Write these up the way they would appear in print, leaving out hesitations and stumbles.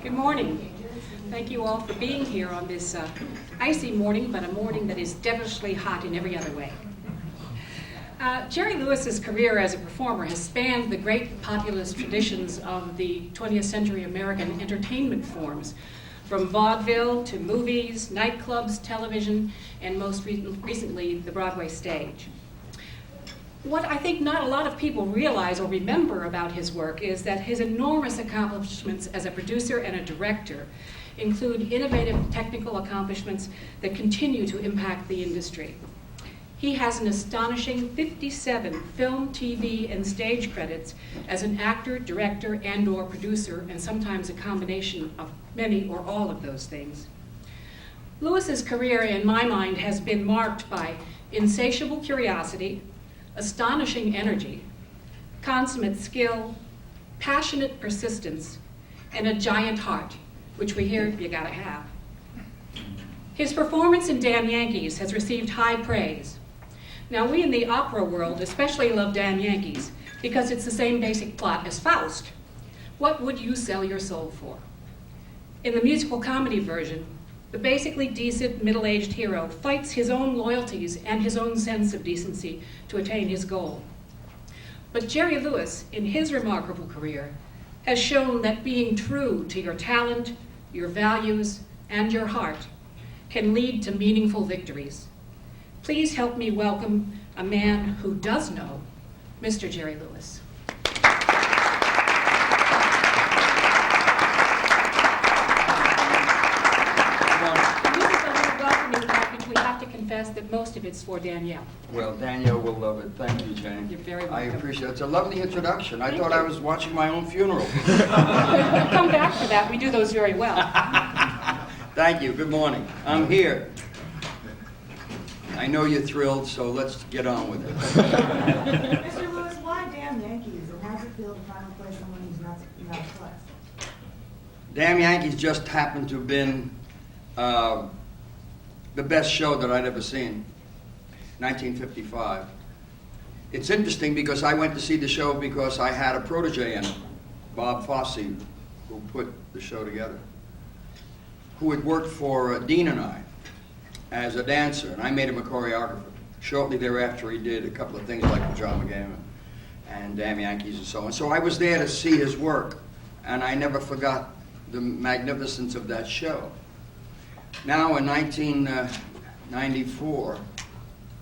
Good morning. Thank you all for being here on this icy morning, but a morning that is devilishly hot in every other way. Jerry Lewis's career as a performer has spanned the great populist traditions of the 20th century American entertainment forms, from vaudeville to movies, nightclubs, television, and most recently, the Broadway stage. What I think not a lot of people realize or remember about his work is that his enormous accomplishments as a producer and a director include innovative technical accomplishments that continue to impact the industry. He has an astonishing 57 film, TV, and stage credits as an actor, director, and/or producer, and sometimes a combination of many or all of those things. Lewis's career, in my mind, has been marked by insatiable curiosity, astonishing energy, consummate skill, passionate persistence, and a giant heart, which we hear you gotta have. His performance in Damn Yankees has received high praise. Now, we in the opera world especially love Damn Yankees because it's the same basic plot as Faust. What would you sell your soul for? In the musical comedy version, the basically decent middle-aged hero fights his own loyalties and his own sense of decency to attain his goal. But Jerry Lewis, in his remarkable career, has shown that being true to your talent, your values, and your heart can lead to meaningful victories. Please help me welcome a man who does know, Mr. Jerry Lewis. We have to confess that most of it's for Danielle. Well, Danielle will love it. Thank you, Jane. You're very welcome. I appreciate it. It's a lovely introduction. I thought I was watching my own funeral. Come back for that. We do those very well. Thank you. Good morning. I'm here. I know you're thrilled, so let's get on with it. Mr. Lewis, why Damn Yankees, and how's it feel to finally play someone who's not a plus? Damn Yankees just happened to have been the best show that I'd ever seen, 1955. It's interesting because I went to see the show because I had a protege in it, Bob Fosse, who put the show together, who had worked for Dean and I as a dancer, and I made him a choreographer. Shortly thereafter, he did a couple of things like Pajama Game and Damn Yankees and so on. So I was there to see his work, and I never forgot the magnificence of that show. Now in 1994,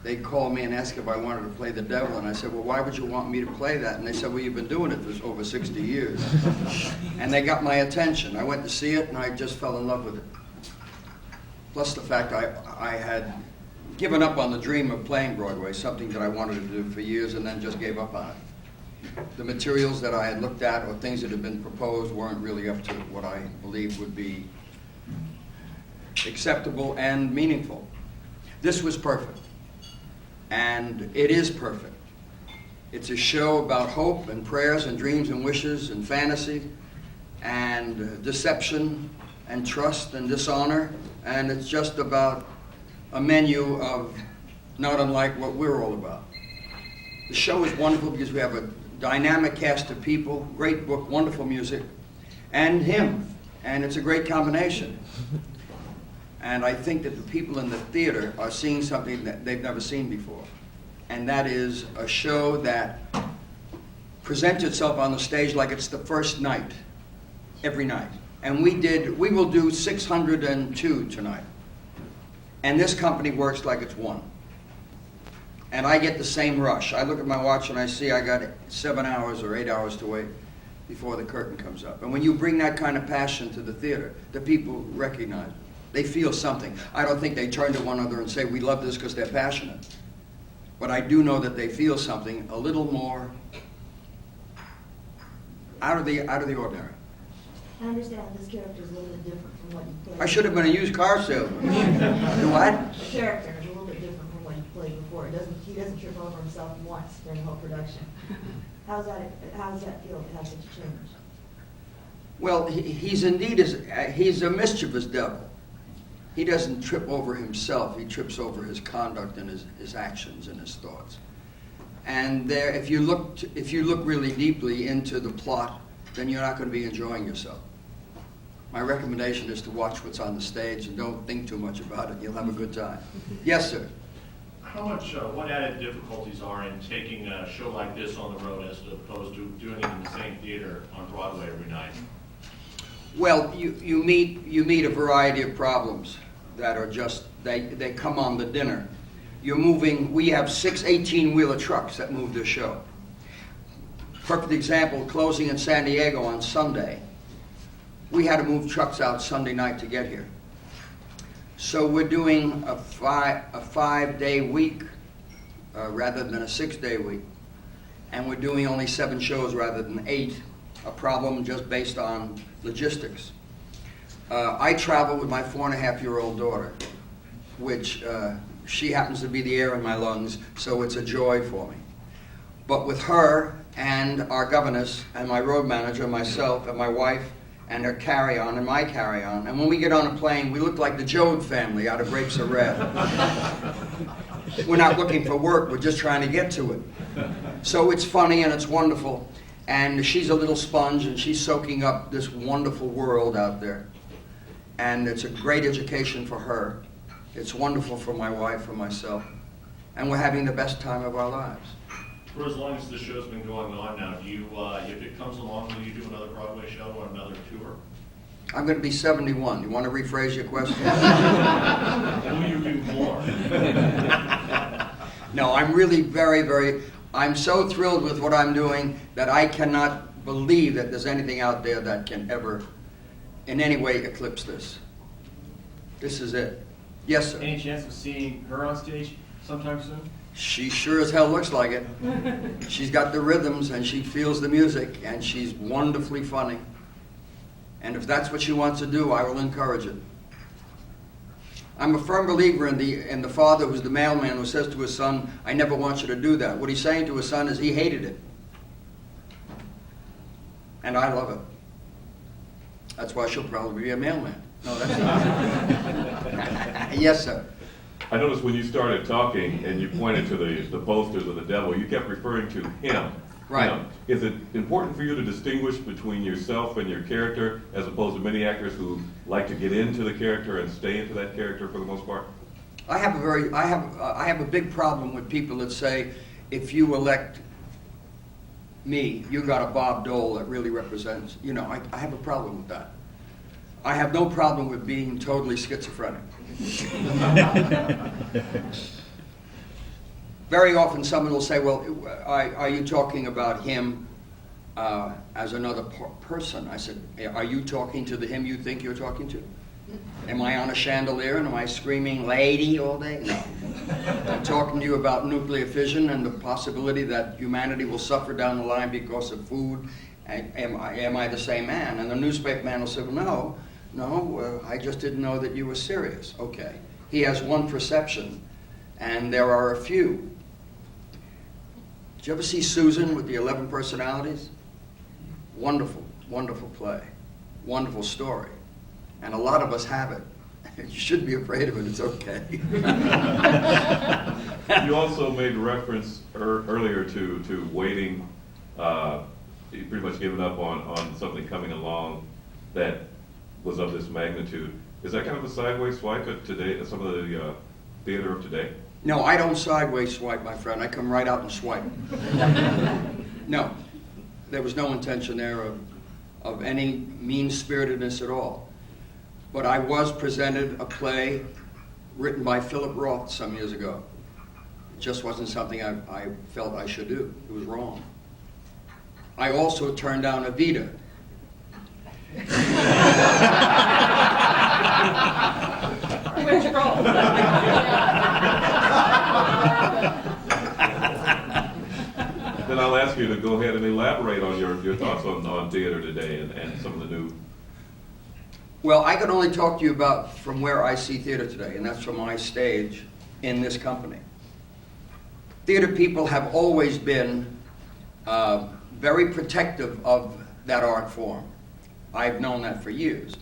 they called me and asked if I wanted to play the devil, and I said, well, why would you want me to play that? And they said, well, you've been doing it for over 60 years. And they got my attention. I went to see it, and I just fell in love with it. Plus the fact I had given up on the dream of playing Broadway, something that I wanted to do for years, and then just gave up on it. The materials that I had looked at or things that had been proposed weren't really up to what I believed would be acceptable and meaningful. This was perfect, and it is perfect. It's a show about hope and prayers and dreams and wishes and fantasy and deception and trust and dishonor, and it's just about a menu of not unlike what we're all about. The show is wonderful because we have a dynamic cast of people, great book, wonderful music, and him, and it's a great combination. And I think that the people in the theater are seeing something that they've never seen before. And that is a show that presents itself on the stage like it's the first night, every night. And we will do 602 tonight. And this company works like it's one. And I get the same rush. I look at my watch and I see I got 7 hours or 8 hours to wait before the curtain comes up. And when you bring that kind of passion to the theater, the people recognize it. They feel something. I don't think they turn to one another and say, we love this because they're passionate. But I do know that they feel something a little more out of the ordinary. I understand this character is a little bit different from what you played. I should have been a used car salesman. The what? The character is a little bit different from what you played before. He doesn't trip over himself once during the whole production. How does that feel to have such a change? Well, he's a mischievous devil. He doesn't trip over himself. He trips over his conduct and his actions and his thoughts. And there, if you look really deeply into the plot, then you're not going to be enjoying yourself. My recommendation is to watch what's on the stage and don't think too much about it. You'll have a good time. Yes, sir. What added difficulties are in taking a show like this on the road as opposed to doing it in the same theater on Broadway every night? Well, you meet a variety of problems that are just, they come on the dinner. You're moving, we have 6 18-wheeler trucks that move this show. Perfect example, closing in San Diego on Sunday. We had to move trucks out Sunday night to get here. So we're doing a 5-day week rather than a 6-day week. And we're doing only 7 shows rather than 8, a problem just based on logistics. I travel with my 4.5-year-old daughter, which she happens to be the air in my lungs, so it's a joy for me. But with her and our governess and my road manager, myself and my wife, and her carry-on and my carry-on, and when we get on a plane, we look like the Joad family out of Grapes of Red. We're not looking for work, we're just trying to get to it. So it's funny and it's wonderful, and she's a little sponge and she's soaking up this wonderful world out there. And it's a great education for her. It's wonderful for my wife and myself, and we're having the best time of our lives. For as long as the show's been going on now, do you, if it comes along, will you do another Broadway show or another tour? I'm going to be 71. You want to rephrase your question? Will you do more? No, I'm really I'm so thrilled with what I'm doing that I cannot believe that there's anything out there that can ever, in any way, eclipse this. This is it. Yes, sir. Any chance of seeing her on stage sometime soon? She sure as hell looks like it. She's got the rhythms and she feels the music and she's wonderfully funny. And if that's what she wants to do, I will encourage it. I'm a firm believer in the father who's the mailman who says to his son, I never want you to do that. What he's saying to his son is he hated it. And I love it. That's why she'll probably be a mailman. No, that's not. Yes, sir. I noticed when you started talking and you pointed to the posters of the devil, you kept referring to him. Right. Him. Is it important for you to distinguish between yourself and your character, as opposed to many actors who like to get into the character and stay into that character for the most part? I have a big problem with people that say, if you elect me, you got a Bob Dole that really represents. You know, I have a problem with that. I have no problem with being totally schizophrenic. Very often someone will say, well, are you talking about him as another person? I said, are you talking to the him you think you're talking to? Am I on a chandelier and am I screaming lady all day? No. I'm talking to you about nuclear fission and the possibility that humanity will suffer down the line because of food. Am I the same man? And the newspaper man will say, well, no, I just didn't know that you were serious. Okay. He has one perception, and there are a few. Did you ever see Susan with the 11 personalities? Wonderful, wonderful play. Wonderful story. And a lot of us have it. You shouldn't be afraid of it, it's okay. You also made reference earlier to waiting, you pretty much given up on something coming along that was of this magnitude. Is that kind of a sideways swipe at today, at some of the theater of today? No, I don't sideways swipe, my friend. I come right out and swipe. No, there was no intention there of any mean-spiritedness at all. But I was presented a play written by Philip Roth some years ago. It just wasn't something I felt I should do. It was wrong. I also turned down Evita. Which role? Then I'll ask you to go ahead and elaborate on your thoughts on theater today and some of the new. Well, I can only talk to you about from where I see theater today, and that's from my stage in this company. Theater people have always been very protective of that art form. I've known that for years.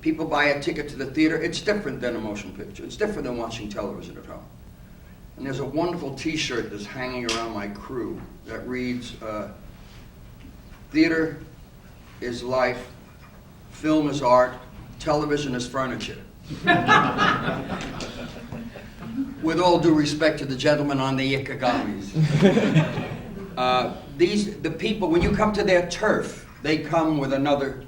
People buy a ticket to the theater. It's different than a motion picture. It's different than watching television at home. And there's a wonderful T-shirt that's hanging around my crew that reads, theater is life, film is art, television is furniture. With all due respect to the gentlemen on the Ikagamis. The people, when you come to their turf, they come with another,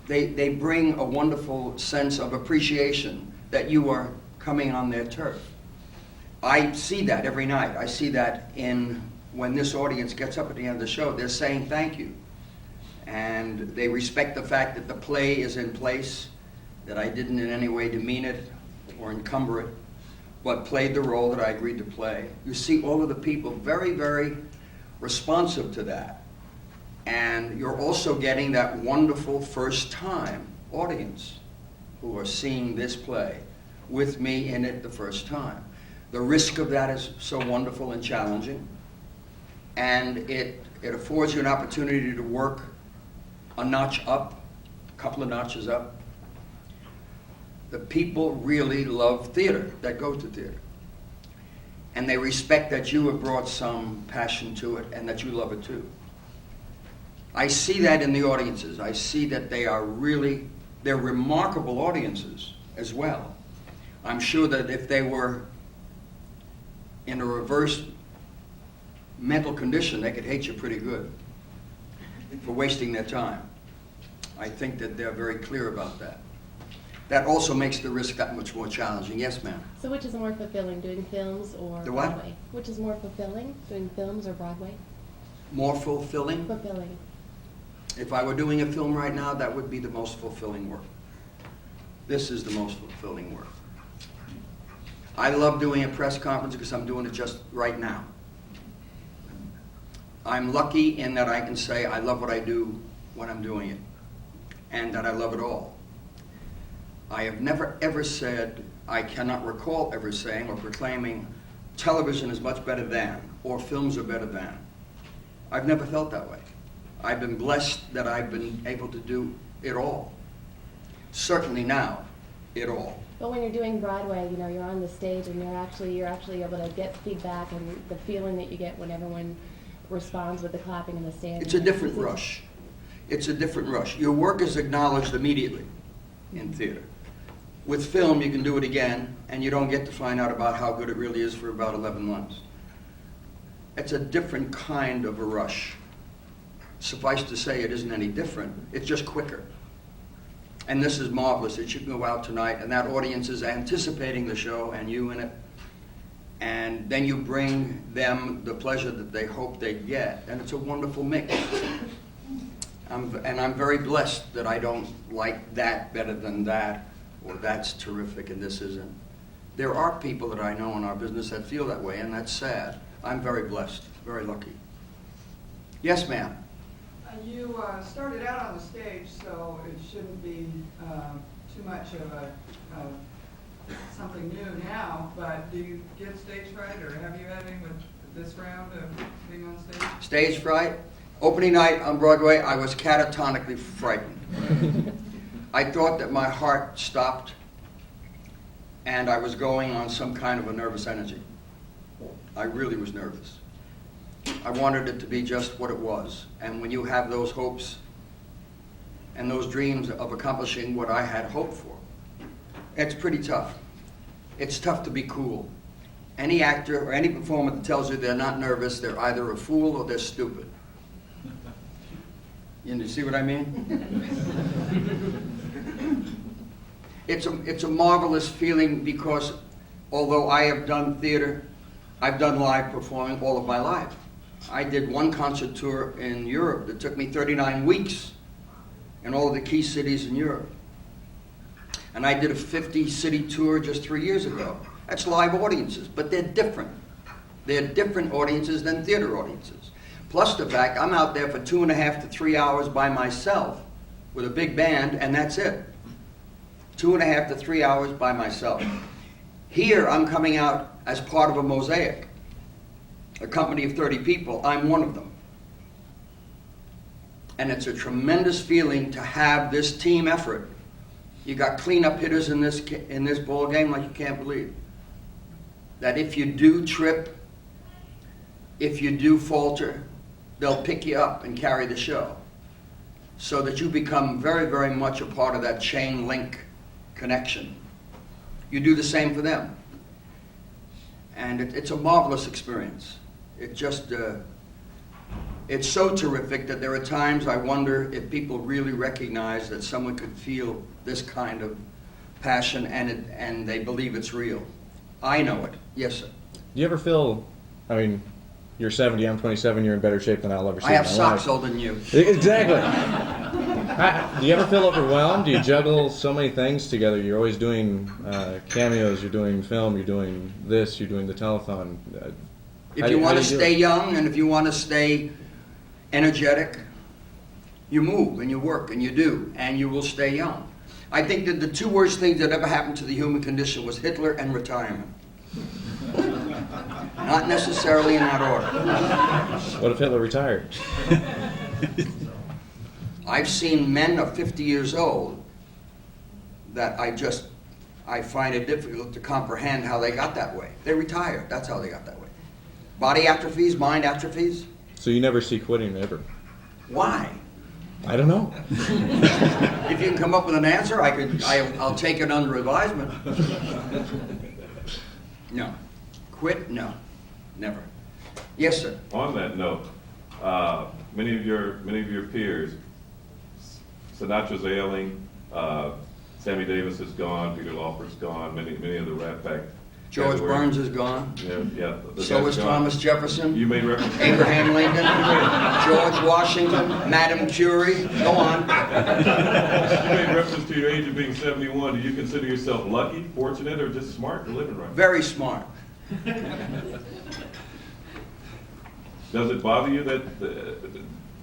they bring a wonderful sense of appreciation that you are coming on their turf. I see that every night. I see that when this audience gets up at the end of the show, they're saying thank you. And they respect the fact that the play is in place, that I didn't in any way demean it or encumber it, but played the role that I agreed to play. You see all of the people very, very responsive to that. And you're also getting that wonderful first-time audience who are seeing this play with me in it the first time. The risk of that is so wonderful and challenging, and it affords you an opportunity to work a notch up, a couple of notches up. The people really love theater, that go to theater. And they respect that you have brought some passion to it and that you love it too. I see that in the audiences. I see that they're remarkable audiences as well. I'm sure that if they were in a reverse mental condition, they could hate you pretty good for wasting their time. I think that they're very clear about that. That also makes the risk that much more challenging. Yes, ma'am? So which is more fulfilling, doing films or The what? Broadway? Which is more fulfilling, doing films or Broadway? More fulfilling? Fulfilling. If I were doing a film right now, that would be the most fulfilling work. This is the most fulfilling work. I love doing a press conference because I'm doing it just right now. I'm lucky in that I can say I love what I do when I'm doing it, and that I love it all. I have never ever said, I cannot recall ever saying or proclaiming, television is much better than, or films are better than. I've never felt that way. I've been blessed that I've been able to do it all. Certainly now, it all. But when you're doing Broadway, you know, you're on the stage and you're actually able to get feedback and the feeling that you get when everyone responds with the clapping and the standing. It's a different rush. It's a different rush. Your work is acknowledged immediately in theater. With film, you can do it again, and you don't get to find out about how good it really is for about 11 months. It's a different kind of a rush. Suffice to say, it isn't any different. It's just quicker. And this is marvelous that you can go out tonight, and that audience is anticipating the show, and you in it. And then you bring them the pleasure that they hope they get, and it's a wonderful mix. And I'm very blessed that I don't like that better than that, or that's terrific and this isn't. There are people that I know in our business that feel that way, and that's sad. I'm very blessed, very lucky. Yes, ma'am? You started out on the stage, so it shouldn't be too much of something new now, but do you get stage fright, or have you had any with this round of being on stage? Stage fright? Opening night on Broadway, I was catatonically frightened. I thought that my heart stopped and I was going on some kind of a nervous energy. I really was nervous. I wanted it to be just what it was. And when you have those hopes and those dreams of accomplishing what I had hoped for, it's pretty tough. It's tough to be cool. Any actor or any performer that tells you they're not nervous, they're either a fool or they're stupid. You see what I mean? It's a marvelous feeling because although I have done theater, I've done live performing all of my life. I did one concert tour in Europe that took me 39 weeks in all of the key cities in Europe. And I did a 50-city tour just 3 years ago. That's live audiences, but they're different. They're different audiences than theater audiences. Plus the fact I'm out there for 2.5 to 3 hours by myself with a big band, and that's it. 2.5 to 3 hours by myself. Here I'm coming out as part of a mosaic, a company of 30 people. I'm one of them. And it's a tremendous feeling to have this team effort. You got cleanup hitters in this ball game like you can't believe. that if you do trip, if you do falter, they'll pick you up and carry the show, so that you become very, very much a part of that chain link connection. You do the same for them. And it's a marvelous experience. It just, it's so terrific that there are times I wonder if people really recognize that someone could feel this kind of passion and they believe it's real. I know it. Yes, sir. Do you ever feel, I mean, you're 70, I'm 27, you're in better shape than I'll ever see I have in my socks life. older than you. Exactly. Do you ever feel overwhelmed? Do you juggle so many things together? You're always doing cameos, you're doing film, you're doing this, you're doing the telethon. If you want to stay young and if you want to stay energetic, you move and you work and you do, and you will stay young. I think that the two worst things that ever happened to the human condition was Hitler and retirement. Not necessarily in that order. What if Hitler retired? I've seen men of 50 years old that I find it difficult to comprehend how they got that way. They retired. That's how they got that way. Body atrophies, mind atrophies. So you never see quitting ever? Why? I don't know. If you can come up with an answer, I'll take it under advisement. No. Quit? No. Never. Yes, sir. On that note, many of your peers, Sinatra's ailing, Sammy Davis is gone, Peter Lawford's gone, many of the Rat Pack. George Burns is gone. Yeah. So is Thomas Jefferson. You made reference. Abraham Lincoln. George Washington. Madame Curie. Go on. You made reference to your age of being 71. Do you consider yourself lucky, fortunate, or just smart for living right? Very smart. Does it bother you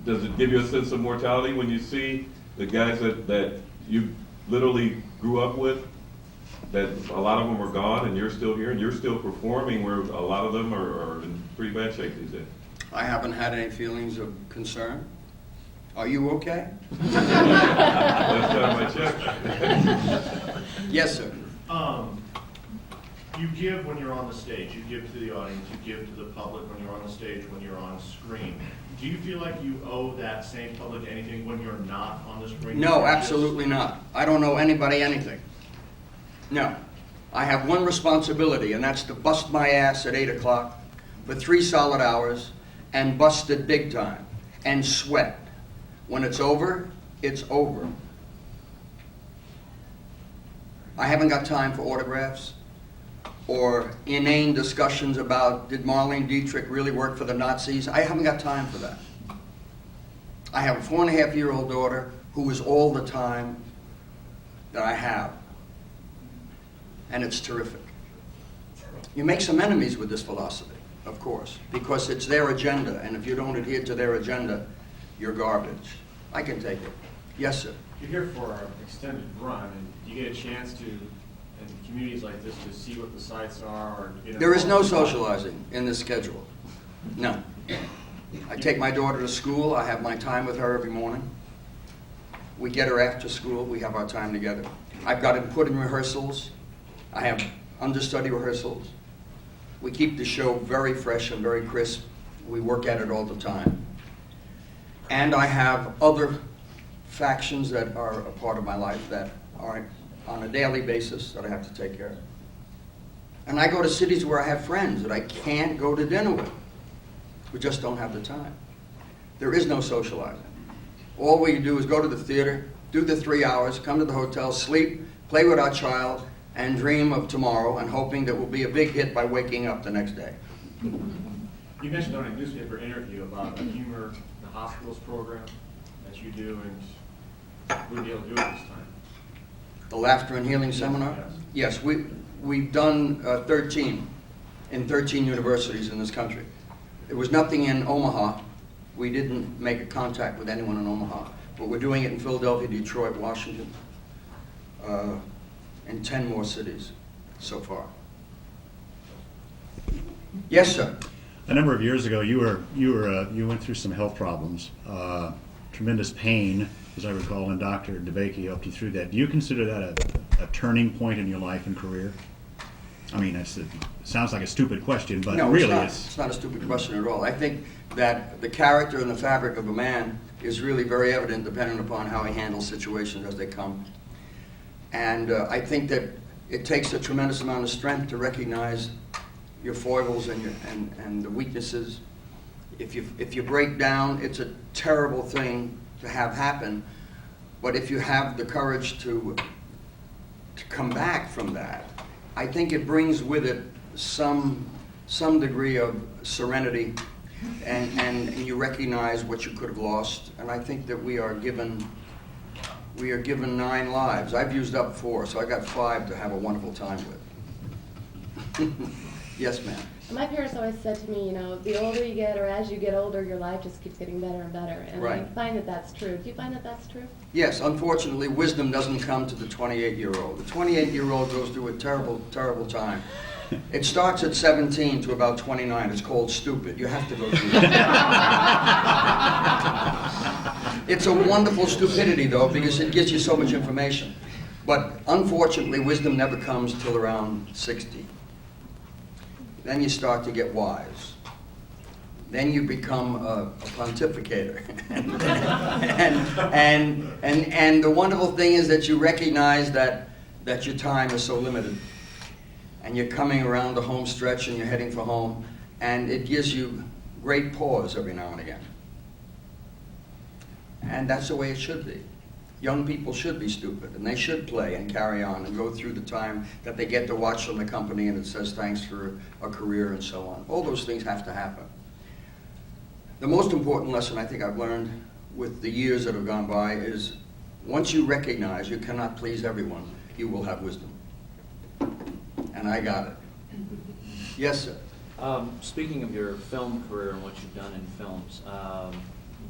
does it give you a sense of mortality when you see the guys that you literally grew up with, that a lot of them are gone and you're still here and you're still performing, where a lot of them are in pretty bad shape these days? I haven't had any feelings of concern. Are you okay? Last time I checked. Yes, sir. You give when you're on the stage, you give to the audience, you give to the public when you're on the stage, when you're on screen. Do you feel like you owe that same public anything when you're not on the screen? No, absolutely not. I don't owe anybody anything. No. I have one responsibility, and that's to bust my ass at 8 o'clock for 3 solid hours and bust it big time and sweat. When it's over, it's over. I haven't got time for autographs or inane discussions about, did Marlene Dietrich really work for the Nazis? I haven't got time for that. I have a 4.5-year-old daughter who is all the time that I have. And it's terrific. You make some enemies with this philosophy, of course, because it's their agenda, and if you don't adhere to their agenda, you're garbage. I can take it. Yes, sir. You're here for an extended run, and you get a chance to, in communities like this, to see what the sites are, or get There is no involved. socializing in this schedule. No. I take my daughter to school. I have my time with her every morning. We get her after school. We have our time together. I've got to put in rehearsals. I have understudy rehearsals. We keep the show very fresh and very crisp. We work at it all the time. And I have other factions that are a part of my life that are on a daily basis that I have to take care of. And I go to cities where I have friends that I can't go to dinner with. We just don't have the time. There is no socializing. All we do is go to the theater, do the 3 hours, come to the hotel, sleep, play with our child, and dream of tomorrow and hoping that we'll be a big hit by waking up the next day. You mentioned on a newspaper interview about the humor, the hospitals program that you do, and we'll be able to do it this time. The Laughter and Healing Seminar? Yes, we've done 13 in 13 universities in this country. There was nothing in Omaha. We didn't make a contact with anyone in Omaha, but we're doing it in Philadelphia, Detroit, Washington, and 10 more cities so far. Yes, sir. A number of years ago, you went through some health problems, tremendous pain, as I recall, and Dr. DeBakey helped you through that. Do you consider that a turning point in your life and career? I mean, it sounds like a stupid question, but No, really it's not a stupid question at all. I think that the character and the fabric of a man is really very evident depending upon how he handles situations as they come. And I think that it takes a tremendous amount of strength to recognize your foibles and the weaknesses. If you break down, it's a terrible thing to have happen. But if you have the courage to come back from that, I think it brings with it some degree of serenity, and you recognize what you could have lost. And I think that we are given 9 lives. I've used up 4, so I got 5 to have a wonderful time with. Yes, ma'am. My parents always said to me, you know, the older you get, or as you get older, your life just keeps getting better and better. And Right. I find that that's true. Do you find that that's true? Yes, unfortunately, wisdom doesn't come to the 28-year-old. The 28-year-old goes through a terrible, terrible time. It starts at 17 to about 29. It's called stupid. You have to go through that. It's a wonderful stupidity, though, because it gives you so much information. But unfortunately, wisdom never comes till around 60. Then you start to get wise. Then you become a pontificator. and the wonderful thing is that you recognize that your time is so limited. And you're coming around the home stretch and you're heading for home. And it gives you great pause every now and again. And that's the way it should be. Young people should be stupid, and they should play and carry on and go through the time that they get to watch from the company and it says thanks for a career and so on. All those things have to happen. The most important lesson I think I've learned with the years that have gone by is once you recognize you cannot please everyone, you will have wisdom. And I got it. Yes, sir. Speaking of your film career and what you've done in films,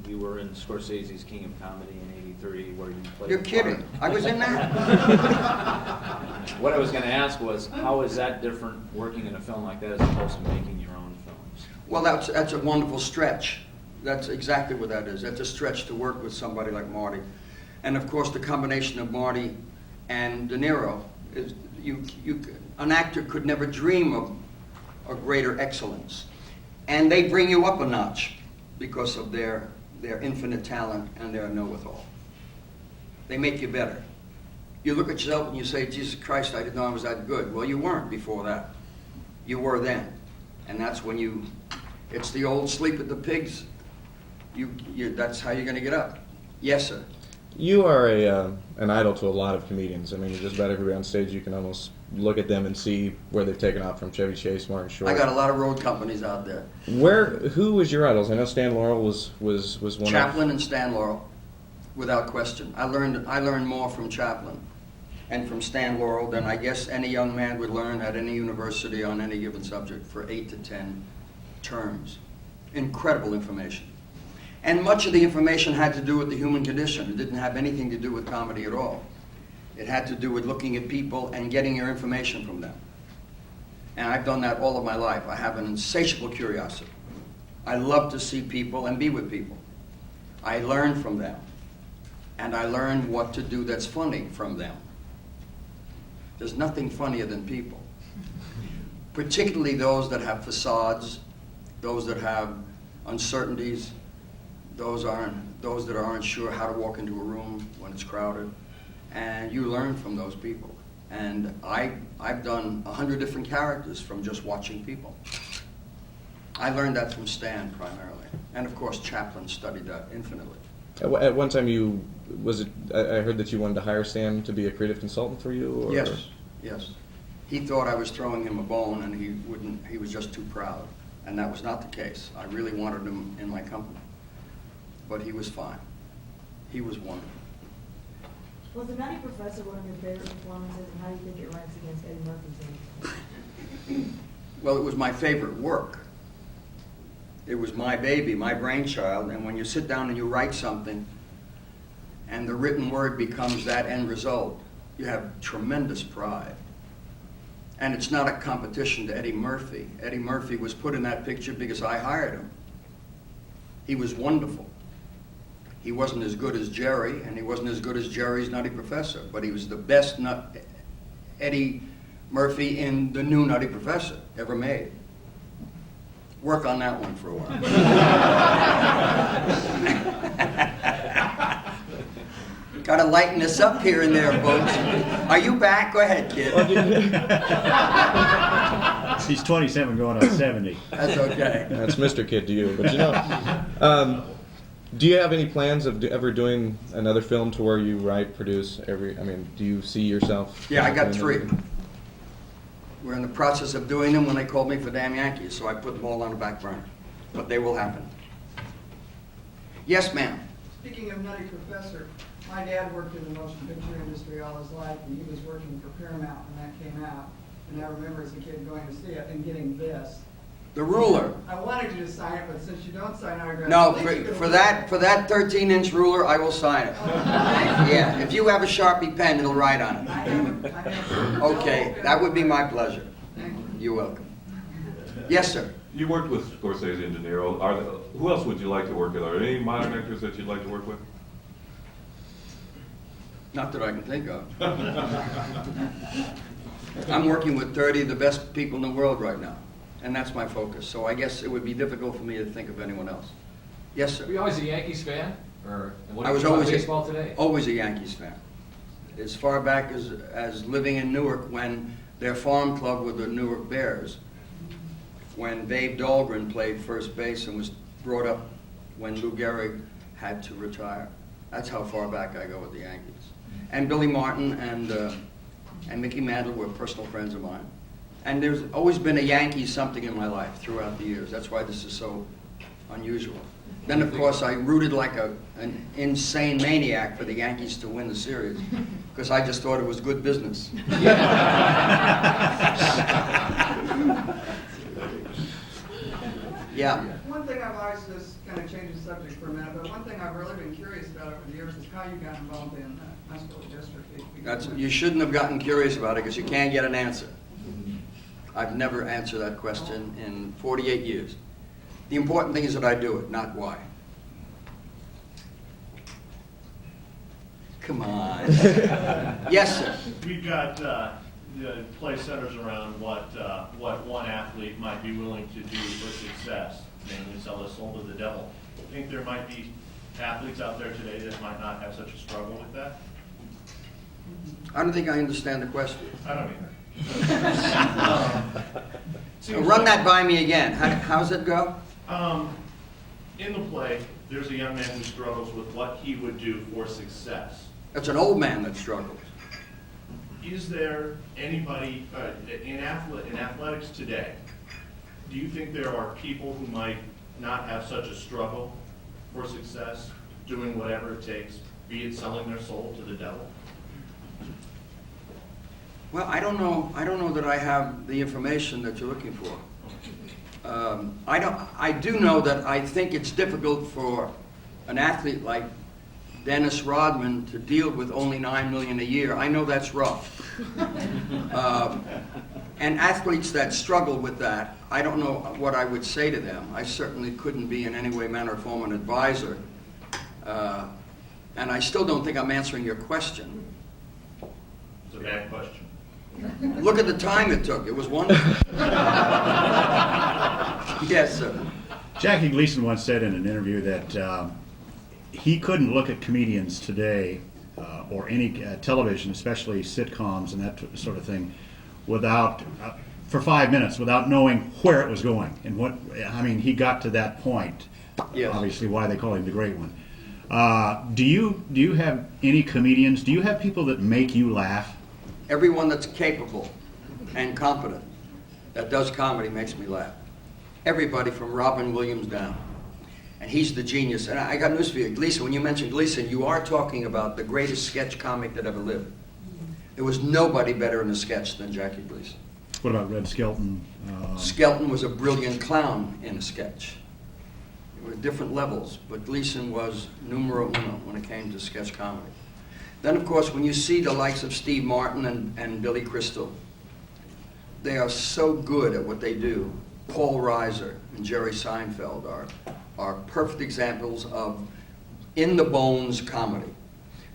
you were in Scorsese's King of Comedy in '83, where you played. You're the kidding. part. I was in that? What I was going to ask was, how is that different working in a film like that as opposed to making your own films? Well, that's a wonderful stretch. That's exactly what that is. That's a stretch to work with somebody like Marty. And of course, the combination of Marty and De Niro is an actor could never dream of a greater excellence. And they bring you up a notch because of their infinite talent and their know-it-all. They make you better. You look at yourself and you say, Jesus Christ, I didn't know I was that good. Well, you weren't before that. You were then. And that's when it's the old sleep at the pigs. That's how you're going to get up. Yes, sir. You are an idol to a lot of comedians. I mean, just about everybody on stage, you can almost look at them and see where they've taken off, from Chevy Chase, Martin Short. I got a lot of road companies out there. Who was your idols? I know Stan Laurel was one. Chaplin and Stan Laurel, without question. I learned more from Chaplin and from Stan Laurel than I guess any young man would learn at any university on any given subject for 8 to 10 terms. Incredible information. And much of the information had to do with the human condition. It didn't have anything to do with comedy at all. It had to do with looking at people and getting your information from them. And I've done that all of my life. I have an insatiable curiosity. I love to see people and be with people. I learn from them. And I learn what to do that's funny from them. There's nothing funnier than people. Particularly those that have facades, those that have uncertainties, those that aren't sure how to walk into a room when it's crowded. And you learn from those people. And I've done 100 different characters from just watching people. I learned that from Stan primarily. And of course, Chaplin studied that infinitely. At one time, I heard that you wanted to hire Stan to be a creative consultant for you? Or? Yes. He thought I was throwing him a bone and he was just too proud. And that was not the case. I really wanted him in my company. But he was fine. He was wonderful. Was The Nutty Professor one of your favorite performances, and how do you think it ranks against Eddie Murphy's? Well, it was my favorite work. It was my baby, my brainchild, and when you sit down and you write something, and the written word becomes that end result, you have tremendous pride. And it's not a competition to Eddie Murphy. Eddie Murphy was put in that picture because I hired him. He was wonderful. He wasn't as good as Jerry, and he wasn't as good as Jerry's Nutty Professor, but he was the best Eddie Murphy in The New Nutty Professor ever made. Work on that one for a while. Gotta lighten this up here and there, folks. Are you back? Go ahead, kid. He's 27 going on 70. That's okay. That's Mr. Kid to you. But you know, do you have any plans of ever doing another film to where you write, produce every? I mean, do you see yourself? Yeah, I got doing 3. We're in the process of doing them when they called me for Damn Yankees, so I put them all on the back burner. But they will happen. Yes, ma'am. Speaking of Nutty Professor, my dad worked in the motion picture industry all his life, and he was working for Paramount when that came out. And I remember as a kid going to see it and getting this. The ruler. I wanted you to sign it, but since you don't sign autographs. No, at least you for could- that 13-inch ruler, I will sign it. Yeah, if you have a Sharpie pen, it'll write on I it. have Okay, that would be my pleasure. Thank you. You're welcome. Yes, sir. You worked with Scorsese and De Niro. Who else would you like to work with? Are there any modern actors that you'd like to work with? Not that I can think of. I'm working with 30 of the best people in the world right now, and that's my focus. So I guess it would be difficult for me to think of anyone else. Yes, Were sir. you always a Yankees fan? Or and what I do was you think about always baseball today? always a Yankees fan. As far back as living in Newark when their farm club were the Newark Bears, when Babe Dahlgren played first base and was brought up when Lou Gehrig had to retire. That's how far back I go with the Yankees. And Billy Martin and Mickey Mantle were personal friends of mine. And there's always been a Yankee something in my life throughout the years. That's why this is so unusual. Then, of course, I rooted like an insane maniac for the Yankees to win the series because I just thought it was good business. Yeah. One thing I've always, this kind of changes the subject for a minute, but one thing I've really been curious about over the years is how you got involved in high school district. You shouldn't have gotten curious about it because you can't get an answer. I've never answered that question in 48 years. The important thing is that I do it, not why. Come on. Yes, sir. We've got the play centers around what one athlete might be willing to do for success, namely sell his soul to the devil. I think there might be athletes out there today that might not have such a struggle with that. I don't think I understand the question. I don't either. Run that by me again. How's it go? In the play, there's a young man who struggles with what he would do for success. That's an old man that struggles. Is there anybody in athletics today, do you think there are people who might not have such a struggle for success, doing whatever it takes, be it selling their soul to the devil? Well, I don't know that I have the information that you're looking for. I do know that I think it's difficult for an athlete like Dennis Rodman to deal with only $9 million a year. I know that's rough. And athletes that struggle with that, I don't know what I would say to them. I certainly couldn't be in any way, manner, or form an advisor. And I still don't think I'm answering your question. It's a bad question. Look at the time it took. It was wonderful. Yes, sir. Jackie Gleason once said in an interview that he couldn't look at comedians today or any television, especially sitcoms and that sort of thing, without for 5 minutes without knowing where it was going and what. I mean, he got to that point. Yes. Obviously, why they call him the Great One. Do you have any comedians? Do you have people that make you laugh? Everyone that's capable and competent that does comedy makes me laugh. Everybody from Robin Williams down. And he's the genius. And I got news for you, Gleason. When you mention Gleason, you are talking about the greatest sketch comic that ever lived. There was nobody better in a sketch than Jackie Gleason. What about Red Skelton? Skelton was a brilliant clown in a sketch. There were different levels, but Gleason was numero uno when it came to sketch comedy. Then, of course, when you see the likes of Steve Martin and Billy Crystal, they are so good at what they do. Paul Reiser and Jerry Seinfeld are perfect examples of in-the-bones comedy.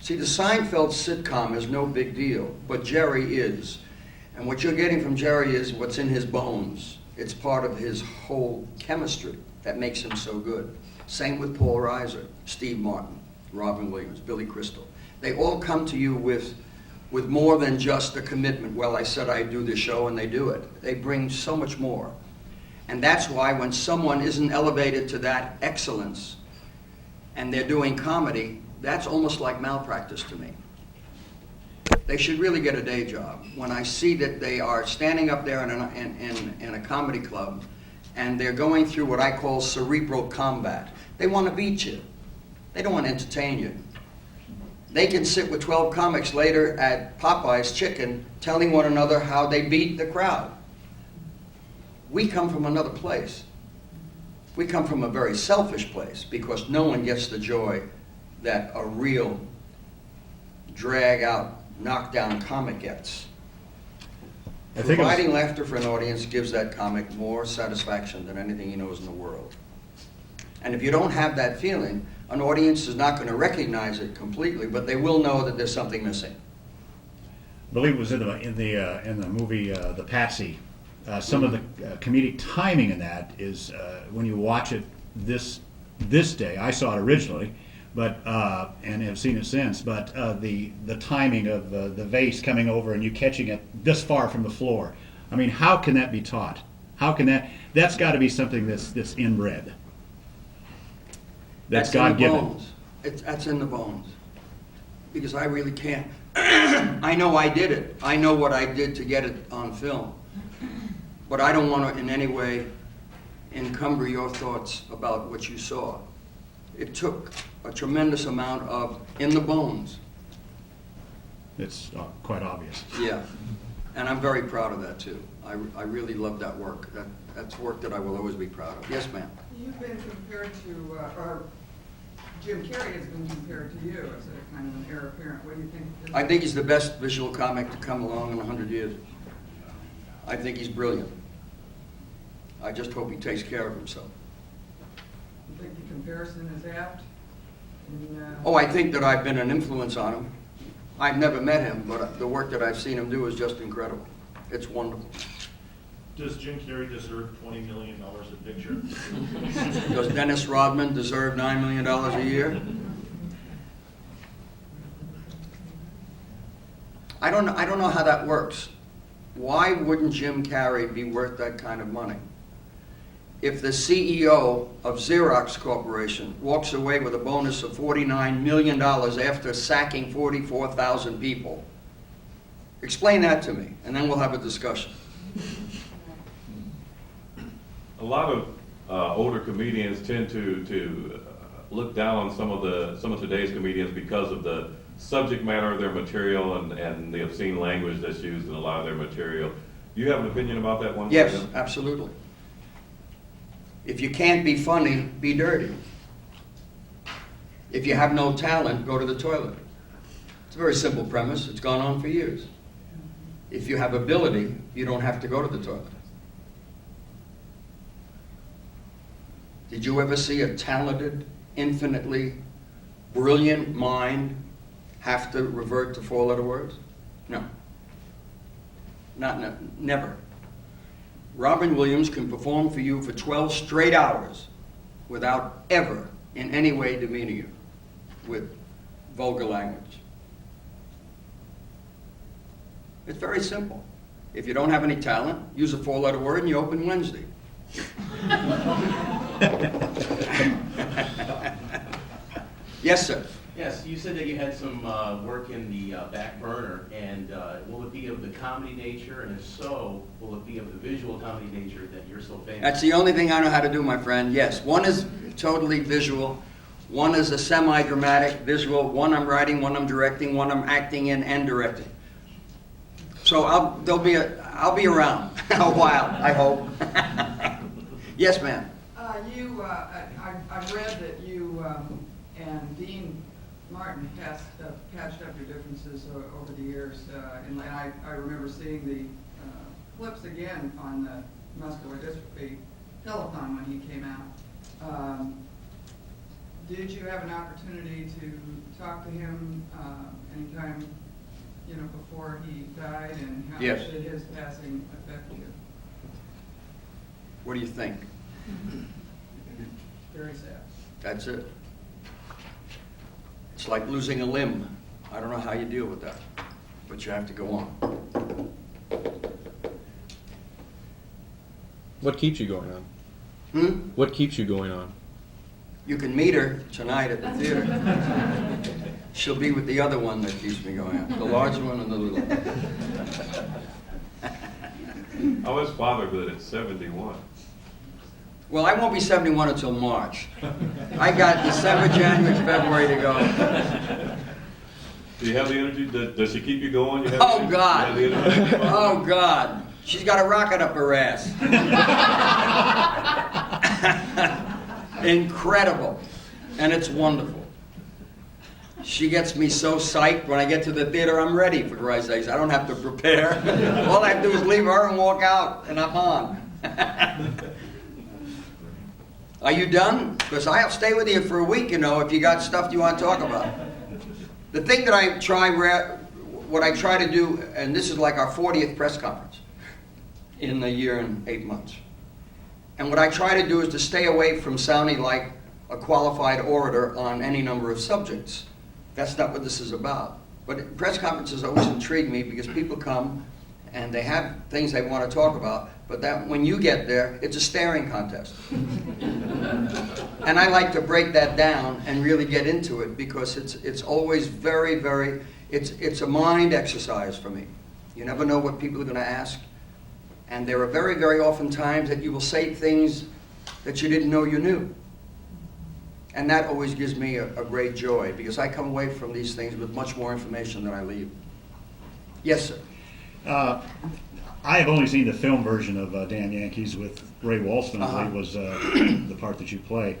See, the Seinfeld sitcom is no big deal, but Jerry is. And what you're getting from Jerry is what's in his bones. It's part of his whole chemistry that makes him so good. Same with Paul Reiser, Steve Martin, Robin Williams, Billy Crystal. They all come to you with more than just a commitment. Well, I said I'd do this show, and they do it. They bring so much more. And that's why when someone isn't elevated to that excellence and they're doing comedy, that's almost like malpractice to me. They should really get a day job. When I see that they are standing up there in a comedy club and they're going through what I call cerebral combat. They want to beat you. They don't want to entertain you. They can sit with 12 comics later at Popeye's Chicken telling one another how they beat the crowd. We come from another place. We come from a very selfish place because no one gets the joy that a real drag-out, knockdown comic gets. I think it was- Providing laughter for an audience gives that comic more satisfaction than anything he knows in the world. And if you don't have that feeling, an audience is not going to recognize it completely, but they will know that there's something missing. I believe it was in the movie The Patsy. Some of the comedic timing in that is when you watch it this day. I saw it originally, but and have seen it since. But the timing of the vase coming over and you catching it this far from the floor. I mean, how can that be taught? How can that? That's got to be something that's inbred. That's God-given. That's in the bones. Because I really can't. I know I did it. I know what I did to get it on film. But I don't want to in any way encumber your thoughts about what you saw. It took a tremendous amount of in the bones. It's quite obvious. Yeah. And I'm very proud of that too. I really love that work. That's work that I will always be proud of. Yes, ma'am. You've been compared to, or Jim Carrey has been compared to you as a kind of an heir apparent. What do you think? I think he's the best visual comic to come along in 100 years. I think he's brilliant. I just hope he takes care of himself. You think the comparison is apt? Oh, I think that I've been an influence on him. I've never met him, but the work that I've seen him do is just incredible. It's wonderful. Does Jim Carrey deserve $20 million a picture? Does Dennis Rodman deserve $9 million a year? I don't know how that works. Why wouldn't Jim Carrey be worth that kind of money? If the CEO of Xerox Corporation walks away with a bonus of $49 million after sacking 44,000 people, explain that to me, and then we'll have a discussion. A lot of older comedians tend to look down on some of today's comedians because of the subject matter of their material and the obscene language that's used in a lot of their material. Do you have an opinion about that one? Yes, absolutely. If you can't be funny, be dirty. If you have no talent, go to the toilet. It's a very simple premise. It's gone on for years. If you have ability, you don't have to go to the toilet. Did you ever see a talented, infinitely brilliant mind have to revert to four-letter words? No. Never. Robin Williams can perform for you for 12 straight hours without ever in any way demeaning you with vulgar language. It's very simple. If you don't have any talent, use a four-letter word and you open Wednesday. Yes, sir. Yes, you said that you had some work in the back burner, and will it be of the comedy nature, and if so, will it be of the visual comedy nature that you're so famous? That's the only thing I know how to do, my friend. Yes, one is totally visual, one is a semi-dramatic visual, one I'm writing, one I'm directing, one I'm acting in and directing. So I'll be around a while, I hope. Yes, ma'am. I read that you and Dean Martin patched up your differences over the years, and I remember seeing the clips again on the muscular dystrophy telethon when he came out. Did you have an opportunity to talk to him anytime you know, before he died, and how Yes. did his passing affect you? What do you think? Very sad. That's it. It's like losing a limb. I don't know how you deal with that, but you have to go on. What keeps you going on? Hmm? What keeps you going on? You can meet her tonight at the theater. She'll be with the other one that keeps me going on, the large one and the little one. I was fatherhood at 71. Well, I won't be 71 until March. I got December, January, February to go. Do you have the energy? Does she keep you going? You have Oh, the, God. You have the energy? Oh, God. She's got a rocket up her ass. Incredible. And it's wonderful. She gets me so psyched. When I get to the theater, I'm ready, for Christ's sakes. I don't have to prepare. All I have to do is leave her and walk out, and I'm on. Are you done? Because I'll stay with you for a week, you know, if you got stuff you want to talk about. The thing that I try, what I try to do, and this is like our 40th press conference in a year and 8 months. And what I try to do is to stay away from sounding like a qualified orator on any number of subjects. That's not what this is about. But press conferences always intrigue me because people come and they have things they want to talk about, but that when you get there, it's a staring contest. And I like to break that down and really get into it because it's always very, very, it's a mind exercise for me. You never know what people are going to ask. And there are very, very often times that you will say things that you didn't know you knew. And that always gives me a great joy because I come away from these things with much more information than I leave. Yes, sir. I have only seen the film version of Damn Yankees with Ray Walston, I believe was the part that you play.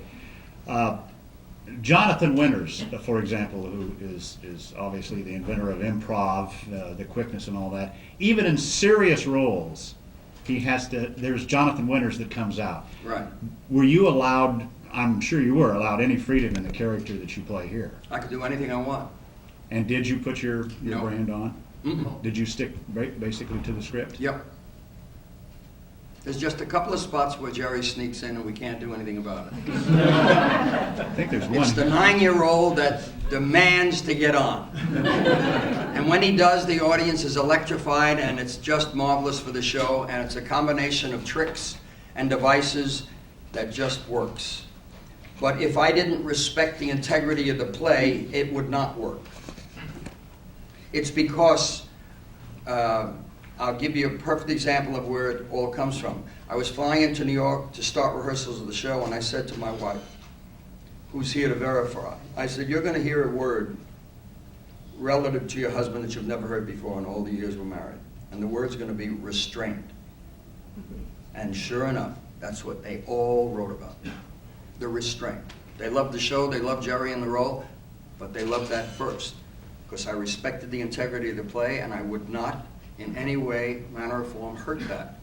Jonathan Winters, for example, who is obviously the inventor of improv, the quickness and all that, even in serious roles, he has to, there's Jonathan Winters that comes out. Right. Were you allowed, I'm sure you were allowed any freedom in the character that you play here? I could do anything I want. And did you put your No. brand on? Mm-mm. Did you stick basically to the script? Yep. There's just a couple of spots where Jerry sneaks in and we can't do anything about it. I think there's one. It's the 9-year-old that demands to get on. And when he does, the audience is electrified and it's just marvelous for the show, and it's a combination of tricks and devices that just works. But if I didn't respect the integrity of the play, it would not work. It's because, I'll give you a perfect example of where it all comes from. I was flying into New York to start rehearsals of the show, and I said to my wife, who's here to verify, I said, you're going to hear a word relative to your husband that you've never heard before in all the years we're married. And the word's going to be restraint. And sure enough, that's what they all wrote about, the restraint. They loved the show, they loved Jerry in the role, but they loved that first, because I respected the integrity of the play, and I would not in any way, manner, or form hurt that.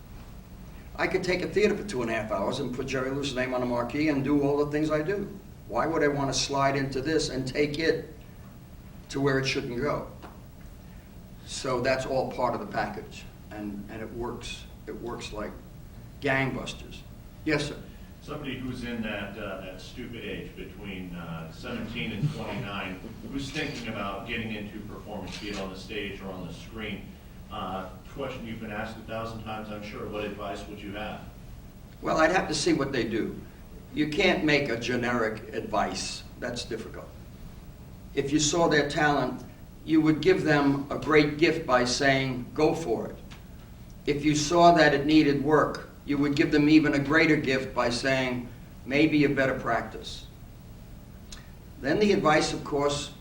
I could take a theater for 2.5 hours and put Jerry Lewis's name on a marquee and do all the things I do. Why would I want to slide into this and take it to where it shouldn't go? So that's all part of the package, and it works. It works like gangbusters. Yes, sir. Somebody who's in that stupid age between 17 and 29, who's thinking about getting into performance, be it on the stage or on the screen. Question you've been asked 1,000 times, I'm sure. What advice would you have? Well, I'd have to see what they do. You can't make a generic advice. That's difficult. If you saw their talent, you would give them a great gift by saying, go for it. If you saw that it needed work, you would give them even a greater gift by saying, maybe a better practice. Then the advice, of course,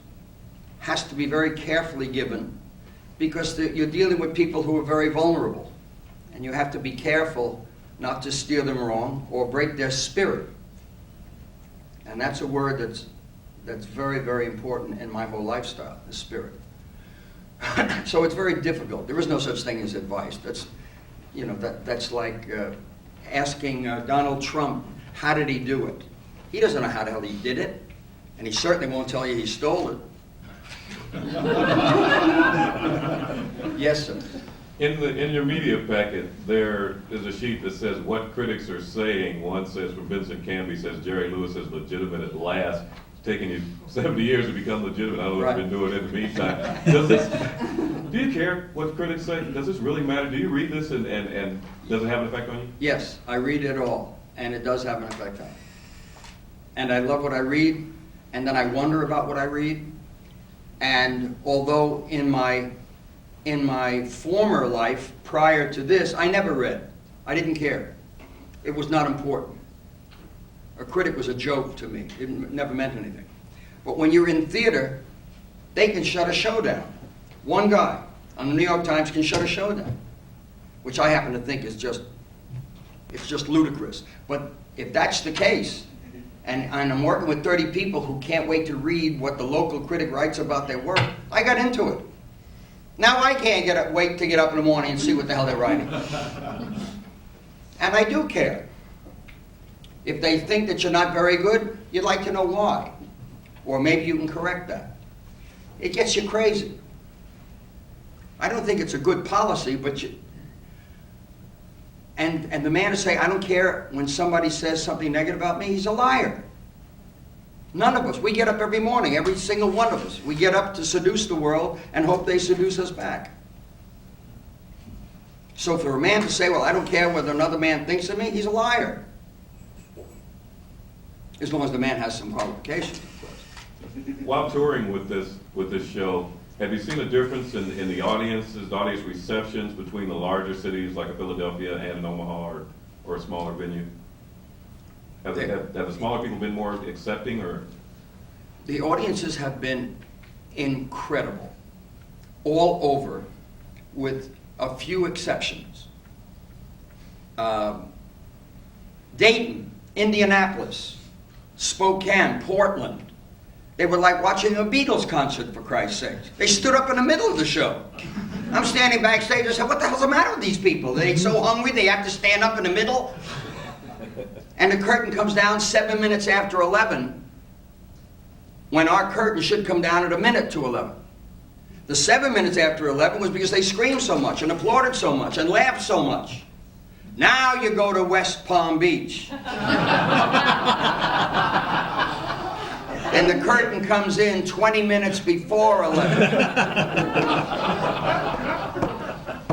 has to be very carefully given, because you're dealing with people who are very vulnerable, and you have to be careful not to steer them wrong or break their spirit. And that's a word that's very, very important in my whole lifestyle, the spirit. So it's very difficult. There is no such thing as advice. That's, you know, that's like asking Donald Trump, how did he do it? He doesn't know how the hell he did it, and he certainly won't tell you he stole it. Yes, sir. In your media packet, there is a sheet that says what critics are saying. One says from Vincent Canby, says Jerry Lewis is legitimate at last. It's taken you 70 years to become legitimate. I don't know what you've been doing in the meantime. Do you care what critics say? Does this really matter? Do you read this and does it have an effect on you? Yes, I read it all, and it does have an effect on me. And I love what I read, and then I wonder about what I read. And although in my former life, prior to this, I never read. I didn't care. It was not important. A critic was a joke to me. It never meant anything. But when you're in theater, they can shut a show down. One guy on the New York Times can shut a show down, which I happen to think is it's just ludicrous. But if that's the case, and I'm working with 30 people who can't wait to read what the local critic writes about their work, I got into it. Now I can't wait to get up in the morning and see what the hell they're writing. And I do care. If they think that you're not very good, you'd like to know why. Or maybe you can correct that. It gets you crazy. I don't think it's a good policy, but and the man to say, I don't care when somebody says something negative about me, he's a liar. None of us. We get up every morning, every single one of us. We get up to seduce the world and hope they seduce us back. So for a man to say, well, I don't care whether another man thinks of me, he's a liar. As long as the man has some qualifications, of course. While touring with this show, have you seen a difference in the audience receptions between the larger cities like a Philadelphia and an Omaha or a smaller venue? Have the smaller people been more accepting, or? The audiences have been incredible, all over, with a few exceptions. Dayton, Indianapolis, Spokane, Portland. They were like watching a Beatles concert, for Christ's sake. They stood up in the middle of the show. I'm standing backstage, I said, what the hell's the matter with these people? They're so hungry they have to stand up in the middle? And the curtain comes down 7 minutes after 11, when our curtain should come down at a minute to 11. The 7 minutes after 11 was because they screamed so much and applauded so much and laughed so much. Now you go to West Palm Beach. And the curtain comes in 20 minutes before 11.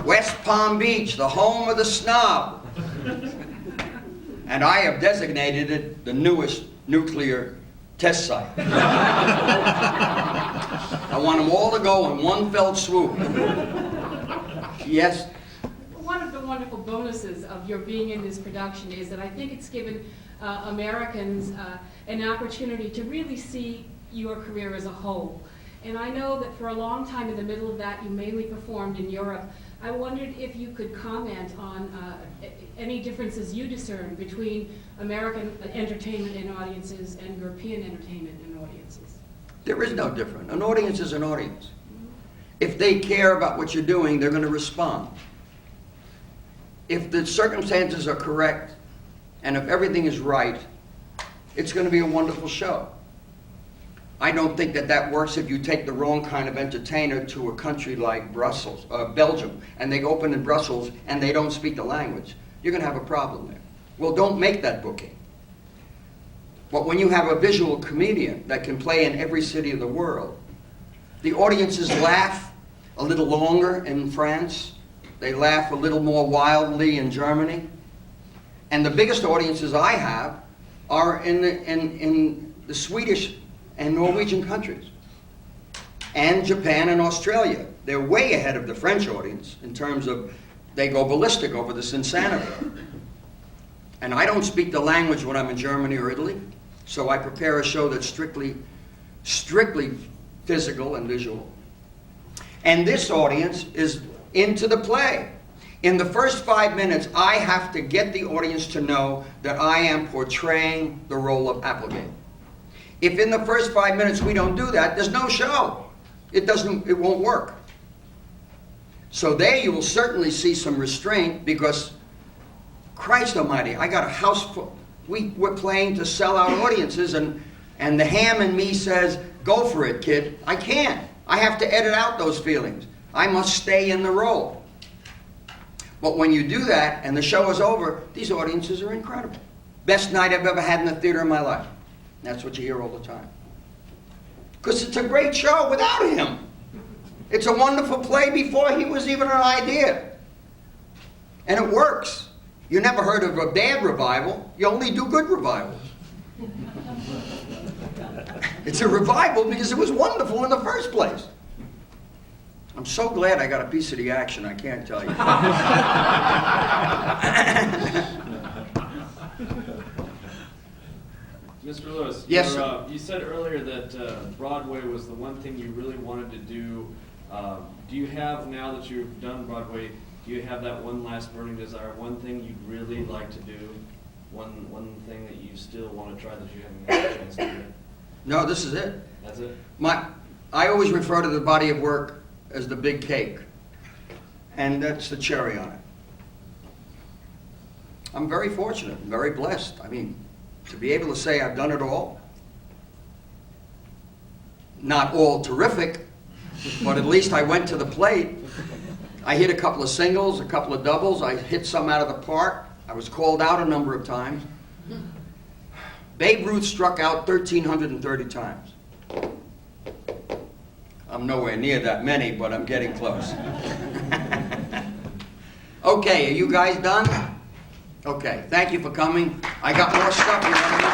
West Palm Beach, the home of the snob. And I have designated it the newest nuclear test site. I want them all to go in one fell swoop. Yes? One of the wonderful bonuses of your being in this production is that I think it's given Americans an opportunity to really see your career as a whole. And I know that for a long time in the middle of that you mainly performed in Europe. I wondered if you could comment on any differences you discern between American entertainment and audiences and European entertainment and audiences. There is no difference. An audience is an audience. If they care about what you're doing, they're going to respond. If the circumstances are correct, and if everything is right, it's going to be a wonderful show. I don't think that works if you take the wrong kind of entertainer to a country like Belgium, and they open in Brussels and they don't speak the language. You're going to have a problem there. Well, don't make that booking. But when you have a visual comedian that can play in every city of the world, the audiences laugh a little longer in France. They laugh a little more wildly in Germany. And the biggest audiences I have are in the Swedish and Norwegian countries, and Japan and Australia. They're way ahead of the French audience in terms of they go ballistic over this insanity. And I don't speak the language when I'm in Germany or Italy, so I prepare a show that's strictly physical and visual. And this audience is into the play. In the first 5 minutes, I have to get the audience to know that I am portraying the role of Applegate. If in the first 5 minutes we don't do that, there's no show. It won't work. So there you will certainly see some restraint because, Christ almighty, I got a house full. We're playing to sell out audiences and the ham in me says, go for it, kid. I can't. I have to edit out those feelings. I must stay in the role. But when you do that and the show is over, these audiences are incredible. Best night I've ever had in the theater in my life. That's what you hear all the time. Because it's a great show without him. It's a wonderful play before he was even an idea. And it works. You never heard of a bad revival. You only do good revivals. It's a revival because it was wonderful in the first place. I'm so glad I got a piece of the action, I can't tell you. Mr. Lewis, Yes, you said earlier that Broadway was the one thing you really wanted to do. Do you have, now that you've done Broadway, do you have that one last burning desire, one thing you'd really like to do, one thing that you still want to try that you haven't had a chance to do? No, this is it. That's it? I always refer to the body of work as the big cake. And that's the cherry on it. I'm very fortunate, and very blessed. I mean, to be able to say I've done it all. Not all terrific, but at least I went to the plate. I hit a couple of singles, a couple of doubles. I hit some out of the park. I was called out a number of times. Babe Ruth struck out 1,330 times. I'm nowhere near that many, but I'm getting close. Okay, are you guys done? Okay, thank you for coming. I got more stuff you want to.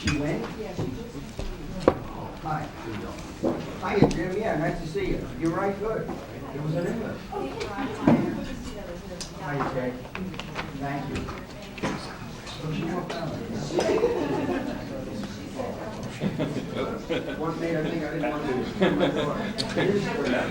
She went? Yeah, she just. Hi. Hiya, Jim. Yeah, nice to see you. You're right, good. It was an English. Hiya, Jay. Thank you. What made I think I didn't want to do my daughter? It is for that.